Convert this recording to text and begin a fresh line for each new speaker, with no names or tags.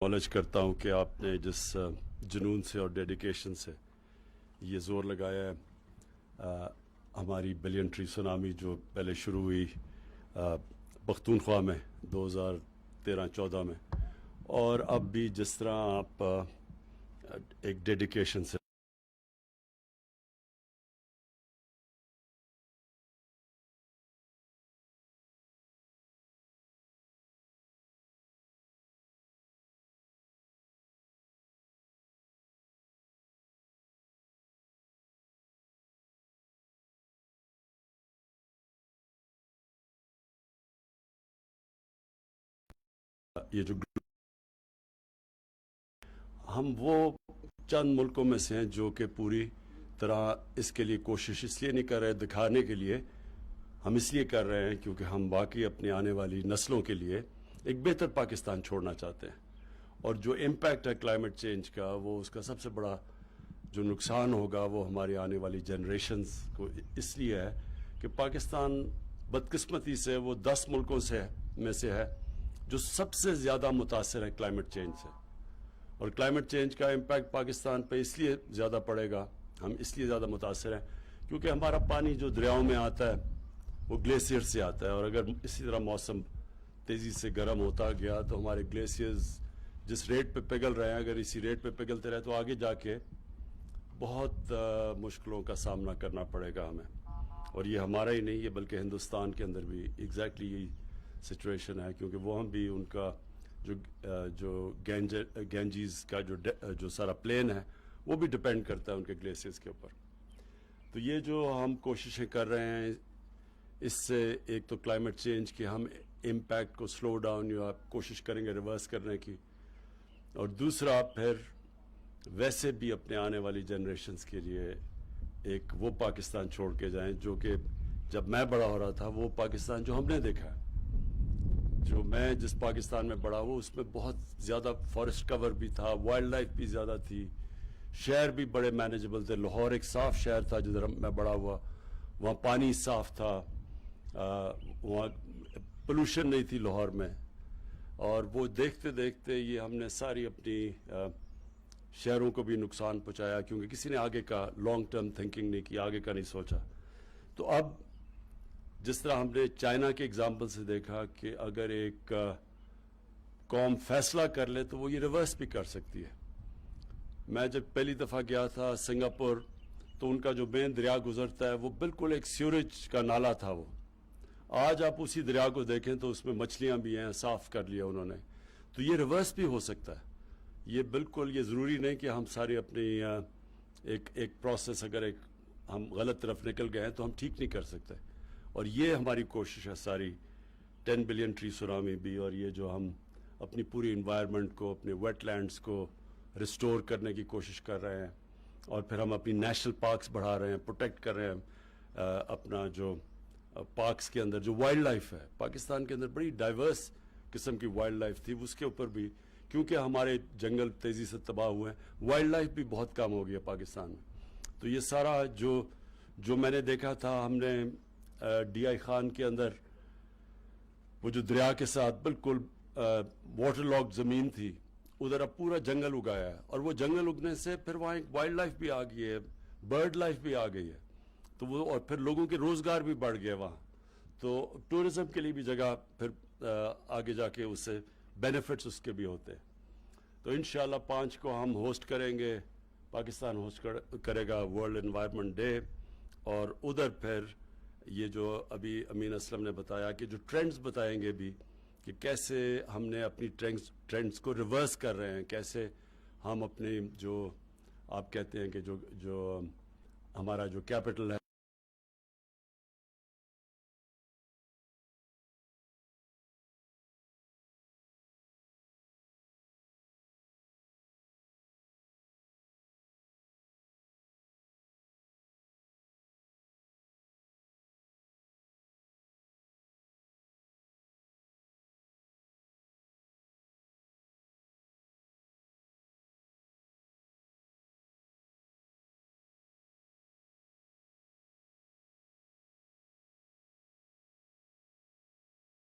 Knowledge करता हूँ कि आपने जिस जुनून से और डेडिकेशन से ये ज़ोर लगाया है हमारी बिलियन ट्री सुनामी जो पहले शुरू हुई पख्तूनख्वा में 2013-14 में, और अब भी जिस तरह आप एक डेडिकेशन से ये जो हम वो चंद मुल्कों में से हैं जो कि पूरी तरह इसके लिए कोशिश इसलिए नहीं कर रहे दिखाने के लिए, हम इसलिए कर रहे हैं क्योंकि हम बाकी अपनी आने वाली नस्लों के लिए एक बेहतर पाकिस्तान छोड़ना चाहते हैं। और जो इम्पैक्ट है क्लाइमेट चेंज का, वो उसका सबसे बड़ा जो नुकसान होगा वो हमारी आने वाली जनरेशन्स को इसलिए है कि पाकिस्तान बदकिस्मती से वो 10 मुल्कों में से है जो सबसे ज़्यादा मुतासर है क्लाइमेट चेंज से। और क्लाइमेट चेंज का इम्पैक्ट पाकिस्तान पे इसलिए ज़्यादा पड़ेगा, हम इसलिए ज़्यादा मुतासर हैं क्योंकि हमारा पानी जो दरियाओं में आता है वो ग्लेशियर से आता है। और अगर इसी तरह मौसम तेज़ी से गर्म होता गया तो हमारे ग्लेशियर्स जिस रेट पे पिघल रहे हैं, अगर इसी रेट पे पिघलते रहे तो आगे जाके बहुत मुश्किलों का सामना करना पड़ेगा हमें। और ये हमारा ही नहीं है बल्कि हिंदुस्तान के अंदर भी एग्जैक्टली यही सिचुएशन है, क्योंकि वो हम भी उनका जो गैंजीज का जो सारा प्लेन है वो भी डिपेंड करता है उनके ग्लेशियर्स के ऊपर। तो ये जो हम कोशिशें कर रहे हैं इससे एक तो क्लाइमेट चेंज के हम इम्पैक्ट को स्लो डाउन या कोशिश करेंगे रिवर्स करने की, और दूसरा फिर वैसे भी अपने आने वाली जनरेशन्स के लिए एक वो पाकिस्तान छोड़ के जाएं जो कि जब मैं बड़ा हो रहा था वो पाकिस्तान जो हमने देखा है। जो मैं जिस पाकिस्तान में बड़ा हुआ उसमें बहुत ज़्यादा फॉरेस्ट कवर भी था, वाइल्ड लाइफ भी ज़्यादा थी, शहर भी बड़े मैनेजेबल थे। लाहौर एक साफ़ शहर था जिधर मैं बड़ा हुआ, वहाँ पानी साफ़ था, वहाँ पोल्यूशन नहीं थी लाहौर में। और वो देखते देखते ये हमने सारी अपनी शहरों को भी नुकसान पहुँचाया क्योंकि किसी ने आगे का लॉन्ग टर्म थिंकिंग नहीं की, आगे का नहीं सोचा। तो अब जिस तरह हमने चाइना के एग्जाम्पल से देखा कि अगर एक कौम फैसला कर ले तो वो ये रिवर्स भी कर सकती है। मैं जब पहली दफ़ा गया था सिंगापुर तो उनका जो मेन दरिया गुजरता है वो बिल्कुल एक सीवरेज का नाला था। वो आज आप उसी दरिया को देखें तो उसमें मछलियाँ भी हैं, साफ़ कर लिया उन्होंने। तो ये रिवर्स भी हो सकता है। ये बिल्कुल ये ज़रूरी नहीं कि हम सारी अपनी एक प्रोसेस अगर एक हम गलत तरफ निकल गए हैं तो हम ठीक नहीं कर सकते। और ये हमारी कोशिश है सारी 10 बिलियन ट्री सुनामी भी, और ये जो हम अपनी पूरी इन्वायरमेंट को, अपने वेटलैंड्स को रिस्टोर करने की कोशिश कर रहे हैं। और फिर हम अपनी नेशनल पार्क्स बढ़ा रहे हैं, प्रोटेक्ट कर रहे हैं अपना जो पार्क्स के अंदर जो वाइल्ड लाइफ है। पाकिस्तान के अंदर बड़ी डाइवर्स किस्म की वाइल्ड लाइफ थी, उसके ऊपर भी क्योंकि हमारे जंगल तेज़ी से तबाह हुए हैं, वाइल्ड लाइफ भी बहुत कम हो गया पाकिस्तान में। तो ये सारा जो मैंने देखा था, हमने DI खान के अंदर वो जो दरिया के साथ बिल्कुल वाटर लॉक ज़मीन थी, उधर अब पूरा जंगल उगाया है। और वो जंगल उगने से फिर वहाँ एक वाइल्ड लाइफ भी आ गई है, बर्ड लाइफ भी आ गई है। तो वो और फिर लोगों के रोज़गार भी बढ़ गए वहाँ, तो टूरिज़म के लिए भी जगह फिर आगे जाके उससे बेनिफिट्स उसके भी होते हैं। तो इंशाल्लाह 5 को हम होस्ट करेंगे, पाकिस्तान होस्ट करेगा वर्ल्ड एनवायरनमेंट डे। और उधर फिर ये जो अभी अमीन असलम ने बताया कि जो ट्रेंड्स बताएंगे भी कि कैसे हमने अपनी ट्रेंड्स को रिवर्स कर रहे हैं, कैसे हम अपने जो आप कहते हैं कि जो हमारा जो कैपिटल है